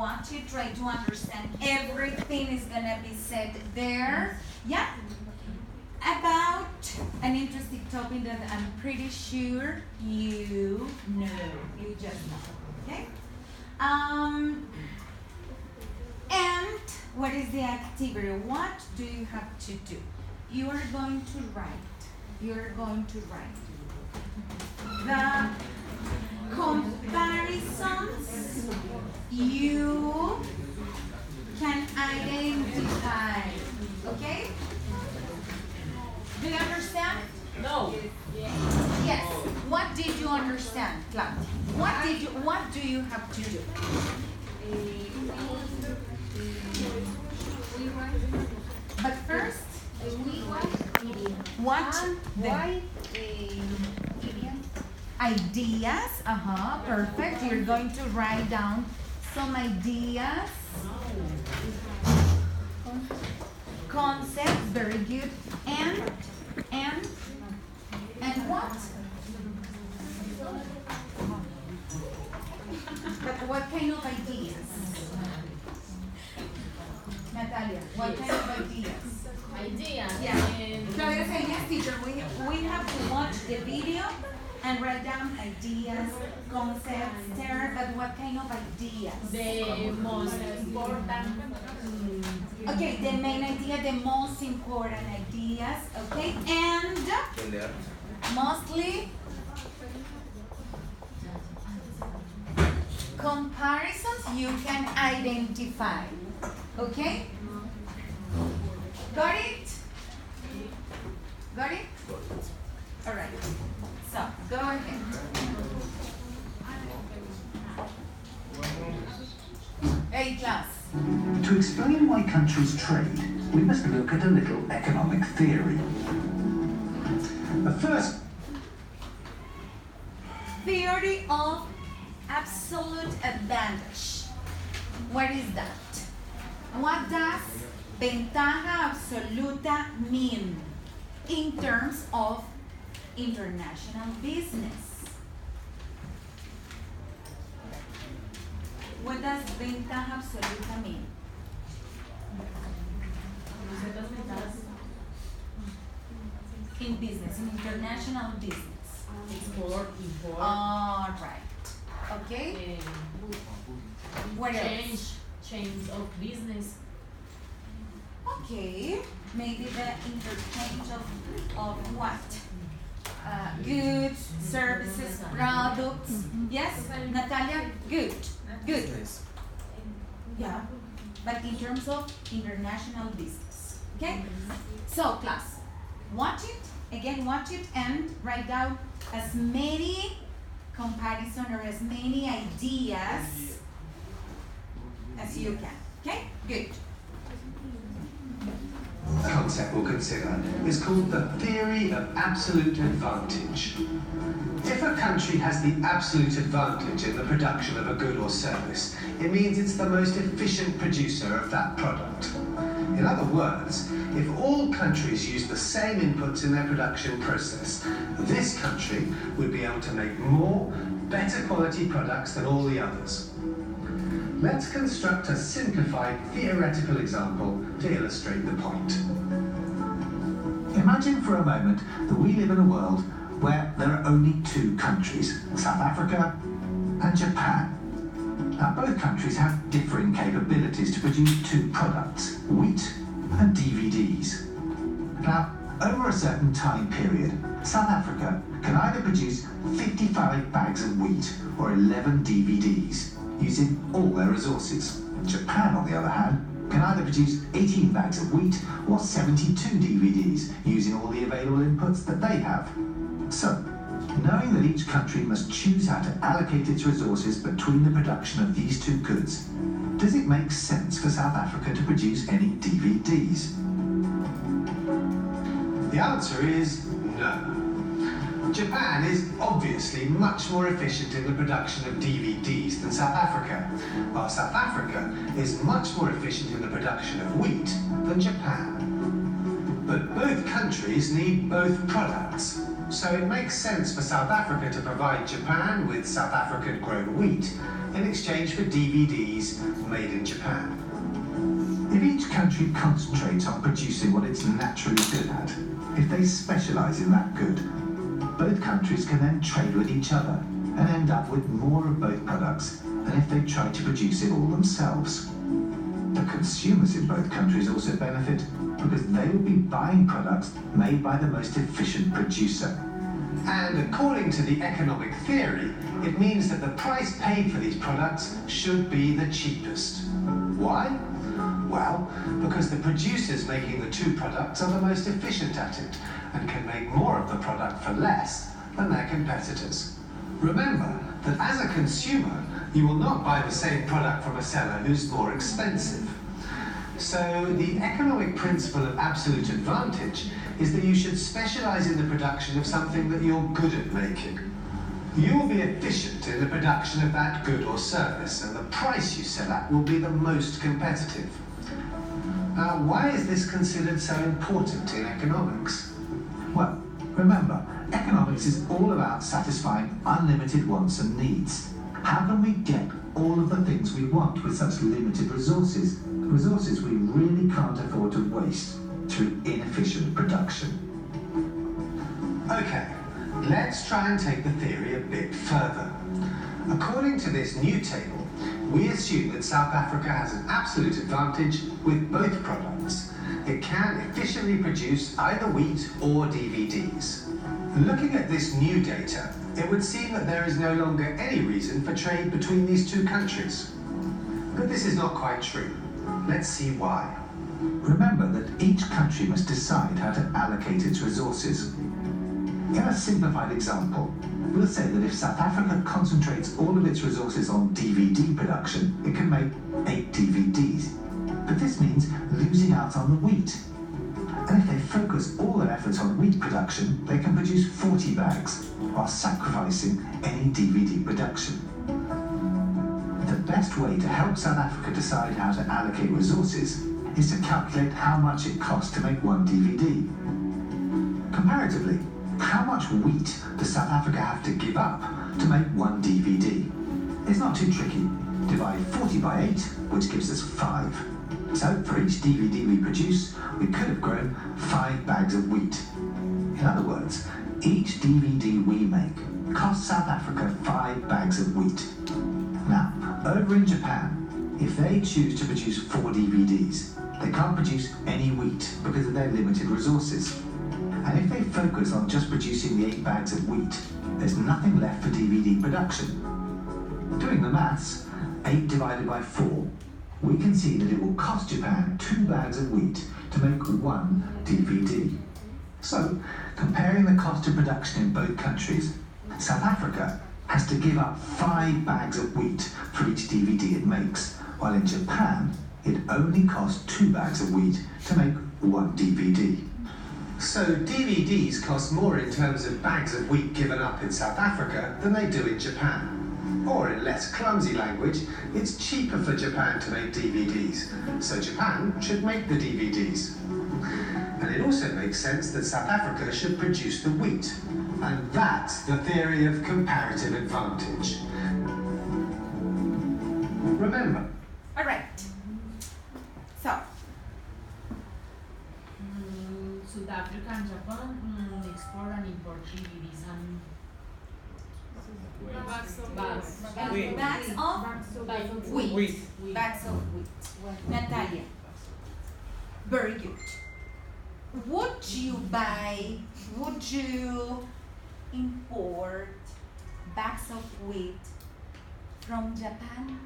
want to try to understand everything is gonna be said there. Yeah? About an interesting topic that I'm pretty sure you know. You just know. Okay? And what is the activity? What do you have to do? You are going to write. You're going to write the comparisons you can identify. Okay? Do you understand? No. Yes. What did you understand, Claudia? What do you have to do? But first, what ideas? Perfect. You're going to write down some ideas, concepts. Very good. And what? But what kind of ideas? Natalia, what kind of ideas? Ideas. Yeah. Claudia said, yes, teacher, we have to watch the video and write down ideas, concepts, there, but what kind of ideas? The most important. Okay, the main idea, the most important ideas, okay, and mostly comparisons you can identify, okay? Got it? Got it? All right, so go ahead. Hey, class. To explain why countries trade, we must look at a little economic theory. The first Theory of absolute advantage. What is that? What does ventaja absoluta mean in terms of international business? What does ventaja absoluta mean? In business, in international business. Import. All right. Okay. What else? Change of business. Okay. Maybe the interchange of what? Goods, services, products. Yes, Natalia? Good. Good. Yeah. But in terms of international business. Okay? So, class, watch it. Again, watch it and write down as many comparison or as many ideas as you can. Okay? Good. The concept we'll consider is called the theory of absolute advantage. If a country has the absolute advantage in the production of a good or service, it means it's the most efficient producer of that product. In other words, if all countries use the same inputs in their production process, this country would be able to make more, better quality products than all the others. Let's construct a simplified theoretical example to illustrate the point. Imagine for a moment that we live in a world where there are only two countries, South Africa and Japan. Now, both countries have differing capabilities to produce two products, wheat and DVDs. Now, over a certain time period, South Africa can either produce 55 bags of wheat or 11 DVDs, using all their resources. Japan, on the other hand, can either produce 18 bags of wheat or 72 DVDs, using all the available inputs that they have. So, knowing that each country must choose how to allocate its resources between the production of these two goods, does it make sense for South Africa to produce any DVDs? The answer is no. Japan is obviously much more efficient in the production of DVDs than South Africa, while South Africa is much more efficient in the production of wheat than Japan. But both countries need both products, so it makes sense for South Africa to provide Japan with South African grown wheat in exchange for DVDs made in Japan. If each country concentrates on producing what it's naturally good at, if they specialise in that good, both countries can then trade with each other and end up with more of both products than if they tried to produce it all themselves. The consumers in both countries also benefit because they will be buying products made by the most efficient producer. And according to the economic theory, it means that the price paid for these products should be the cheapest. Why? Well, because the producers making the two products are the most efficient at it and can make more of the product for less than their competitors. Remember that as a consumer, you will not buy the same product from a seller who's more expensive. So the economic principle of absolute advantage is that you should specialize in the production of something that you're good at making. You will be efficient in the production of that good or service, and the price you sell at will be the most competitive. Now, why is this considered so important in economics? Well, remember, economics is all about satisfying unlimited wants and needs. How can we get all of the things we want with such limited resources? Resources we really can't afford to waste through inefficient production. Okay, let's try and take the theory a bit further. According to this new table, we assume that South Africa has an absolute advantage with both products. It can efficiently produce either wheat or DVDs. Looking at this new data, it would seem that there is no longer any reason for trade between these two countries. But this is not quite true. Let's see why. Remember that each country must decide how to allocate its resources. In a simplified example, we'll say that if South Africa concentrates all of its resources on DVD production, it can make 8 DVDs. But this means losing out on the wheat. And if they focus all their efforts on wheat production, they can produce 40 bags, while sacrificing any DVD production. The best way to help South Africa decide how to allocate resources is to calculate how much it costs to make one DVD. Comparatively, how much wheat does South Africa have to give up to make one DVD? It's not too tricky. Divide 40 by 8, which gives us 5. So for each DVD we produce, we could have grown 5 bags of wheat. In other words, each DVD we make costs South Africa 5 bags of wheat. Now, over in Japan, if they choose to produce 4 DVDs, they can't produce any wheat because of their limited resources. And if they focus on just producing the 8 bags of wheat, there's nothing left for DVD production. Doing the maths, 8 divided by 4, we can see that it will cost Japan 2 bags of wheat to make one DVD. So, comparing the cost of production in both countries, South Africa has to give up 5 bags of wheat for each DVD it makes, while in Japan, it only costs 2 bags of wheat to make one DVD. So DVDs cost more in terms of bags of wheat given up in South Africa than they do in Japan. Or in less clumsy language, it's cheaper for Japan to make DVDs, so Japan should make the DVDs. And it also makes sense that South Africa should produce the wheat. And that's the theory of comparative advantage. Remember. All right. So, South Africa and Japan export and import DVDs and bags of wheat. Bags of wheat. Bags of wheat. Natalia. Very good. Would you import bags of wheat from Japan?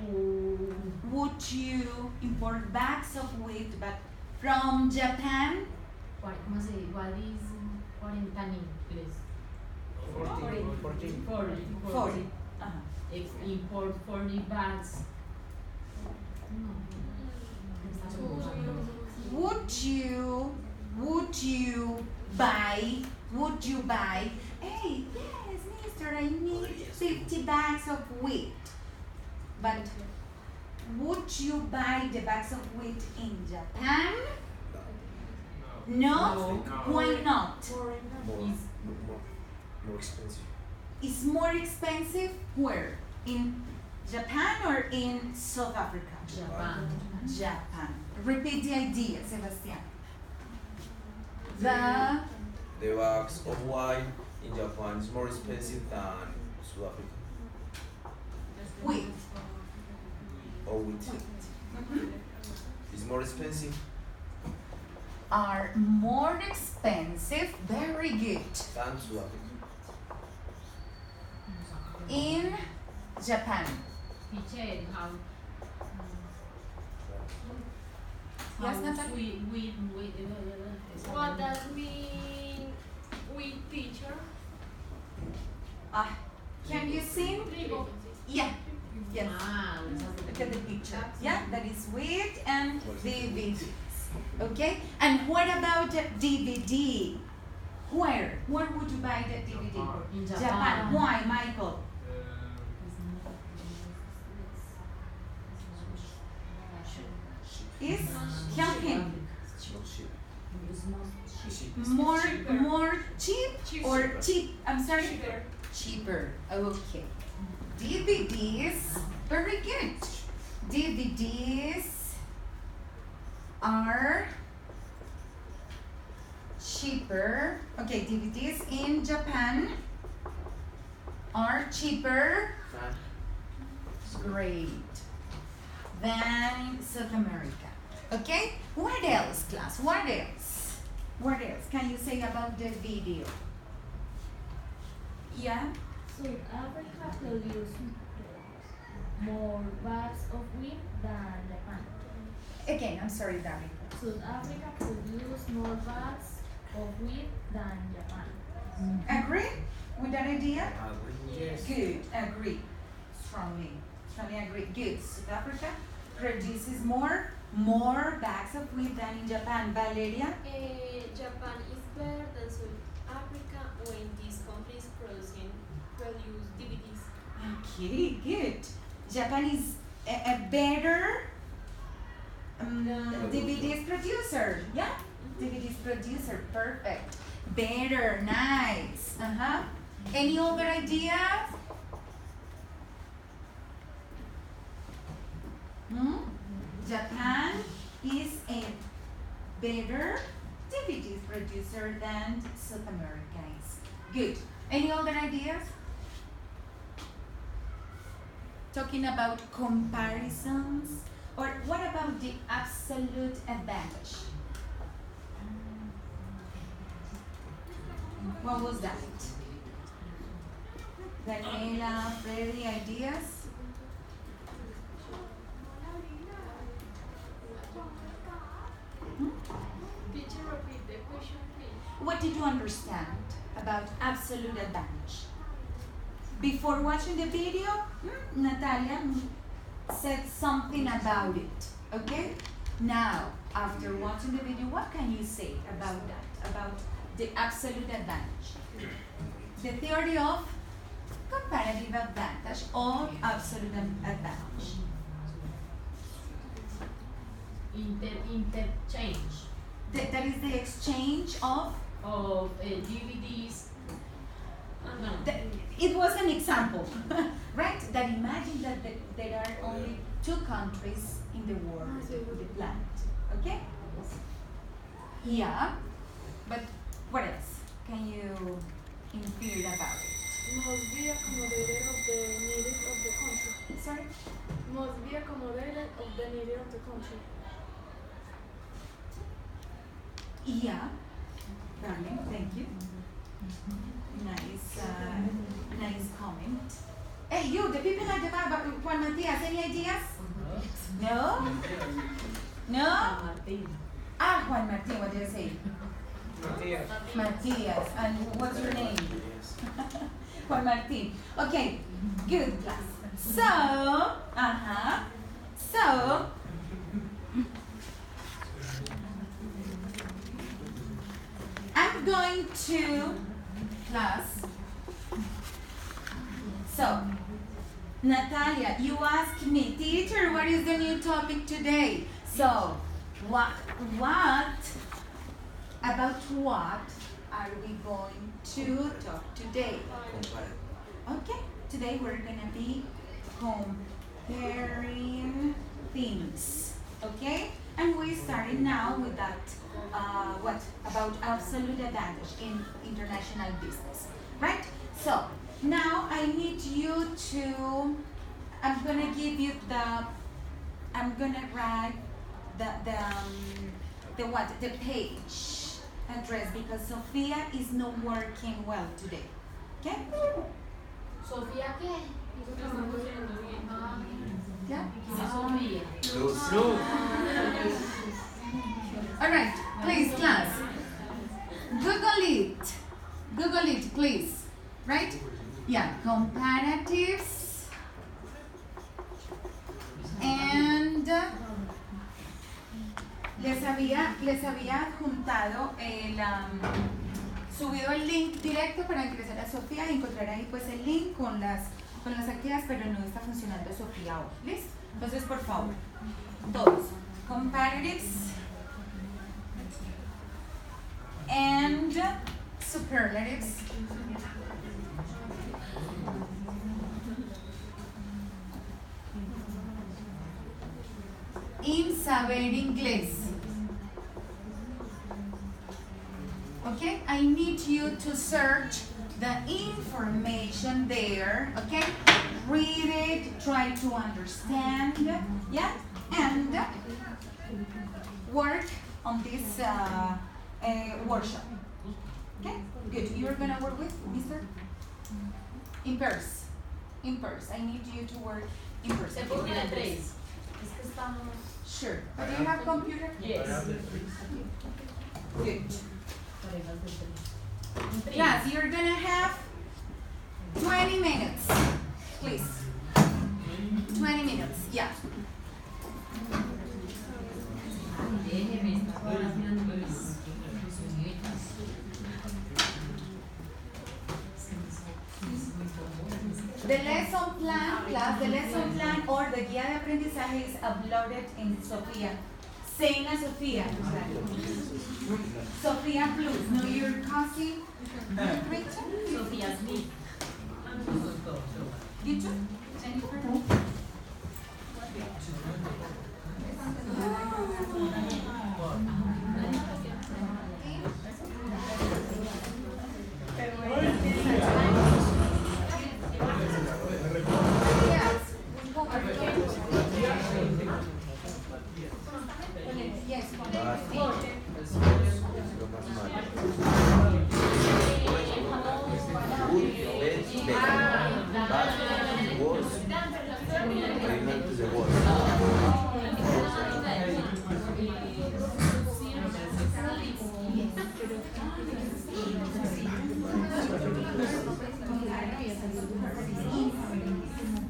Or would you import bags of wheat but from Japan? What is 40 en inglés? 40. If import 40 bags. Would you buy, hey, yes, mister, I need 50 bags of wheat. But would you buy the bags of wheat in Japan? No? Why not? More expensive. It's more expensive where? In Japan or in South Africa? Japan. Japan. Repeat the idea, Sebastian. The wax of wine in Japan is more expensive than South Africa. Wheat. Or wheat. It's more expensive Are more expensive, very good, than South Africa. in Japan. Teacher, how Yes, Natalie? What does mean with teacher? Can you sing? Yeah. Yes. let's have Look at the picture. Yeah, that is wheat and DVDs. Okay? And what about the DVD? Where would you buy the DVD? In Japan. Japan. Why, Michael? Is help him. More cheap or cheap? I'm sorry. Cheaper. Okay. DVDs, very good. DVDs are cheaper. Okay, DVDs in Japan are cheaper. Great. Than South America. Okay? What else, class? What else? What else can you say about the video? Yeah? South Africa produces more bags of wheat than Japan. Again, I'm sorry, David. South Africa produces more bags of wheat than Japan. Agree with that idea? Yes. Good. Agree. Strongly. Strongly agree. Good. South Africa produces more bags of wheat than in Japan. Valeria? Japan is better than South Africa when these countries produce DVDs. Okay, good. Japan is a better DVDs producer. Yeah? DVDs producer. Perfect. Better. Nice. Any other ideas? Japan is a better DVDs producer than South America is. Good. Any other ideas? Talking about comparisons, or what about the absolute advantage? What was that? Daniela, Freddy, ideas? Teacher, repeat the question, please. What did you understand about absolute advantage? Before watching the video, Natalia said something about it, okay? Now, after watching the video, what can you say about that, about the absolute advantage? The theory of comparative advantage or absolute advantage. Interchange That is the exchange of, DVDs. No. it was an example, right? That imagine that there are only two countries in the world, the planet, okay? Yeah, but what else can you infer about it? Must be accommodated of the needs of the country. Sorry? Must be accommodated of the needs of the country. Yeah, darling, thank you. Nice comment. Hey, you, the people at the bar, Juan Matias, any ideas? No? No? Ah, Juan Martin, what do you say? Matias. And what's your name? Juan Martin. Okay, good class. So, so, I'm going to class. So, Natalia, you asked me, teacher, what is the new topic today? So, about what are we going to talk today? Okay, today we're gonna be preparing things. Okay? And we started now with that, what? About absolute advantage in international business. Right? So, now I need you to, I'm gonna give you I'm gonna write the page address because Sophia is not working well today. Okay? Sofía, ¿qué? Yeah? Sofía. All right, please, class. Google it, please. Right? Yeah, comparatives and les había adjuntado subido el link directo para ingresar a Sofía y encontrar ahí pues el link con las actividades, pero no está funcionando Sofía hoy. ¿Listo? Entonces, por favor, todos, comparatives and superlatives. In saber inglés. Okay, I need you to search the information there, okay? Read it, try to understand, yeah? And work on this workshop. Okay, good. You're gonna work with Mr. In pairs. I need you to work in pairs. Se pone de tres. Es que estamos. Sure. But do you have computer? Yes. Good. Parejas de tres. Class, you're gonna have 20 minutes, please. 20 minutes, yeah. Déjeme, estas horas mirando mis uñitas. The lesson plan, class, the lesson plan or the guía de aprendizaje is uploaded in Sophia. Same as Sophia. Sophia Plus. No, your cousin. Rachel? Sofía Smith. You too? Jennifer?